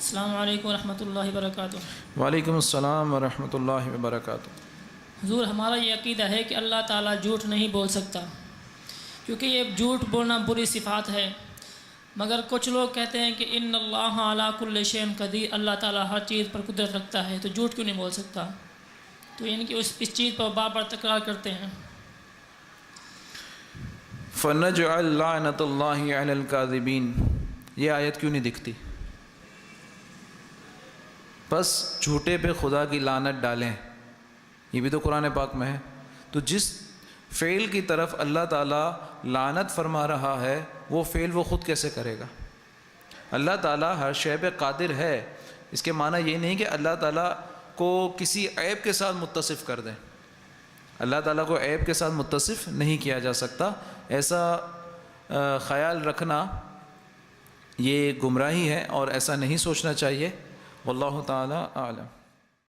السلام علیکم ورحمۃ اللہ وبرکاتہ۔ وعلیکم السلام ورحمۃ اللہ وبرکاتہ۔ حضور، ہمارا یہ عقیدہ ہے کہ اللہ تعالیٰ جھوٹ نہیں بول سکتا، کیونکہ یہ جھوٹ بولنا بری صفات ہے، مگر کچھ لوگ کہتے ہیں کہ ان اللہ علی کل شیء قدیر، اللہ تعالیٰ ہر چیز پر قدرت رکھتا ہے، تو جھوٹ کیوں نہیں بول سکتا؟ تو یعنی کہ اس چیز پر بار بار تکرار کرتے ہیں۔ فَنَجْعَلْ لَعْنَةَ اللَّهِ عَلَى الْكَاذِبِينَ، یہ آیت کیوں نہیں دکھتی؟ بس جھوٹے پہ خدا کی لعنت ڈالیں، یہ بھی تو قرآن پاک میں ہے۔ تو جس فعل کی طرف اللہ تعالیٰ لعنت فرما رہا ہے وہ فعل وہ خود کیسے کرے گا؟ اللہ تعالیٰ ہر شے پہ قادر ہے، اس کے معنی یہ نہیں کہ اللہ تعالیٰ کو کسی عیب کے ساتھ متصف کر دیں۔ اللہ تعالیٰ کو عیب کے ساتھ متصف نہیں کیا جا سکتا، ایسا خیال رکھنا یہ گمراہی ہے اور ایسا نہیں سوچنا چاہیے۔ واللہ تعالیٰ اعلم۔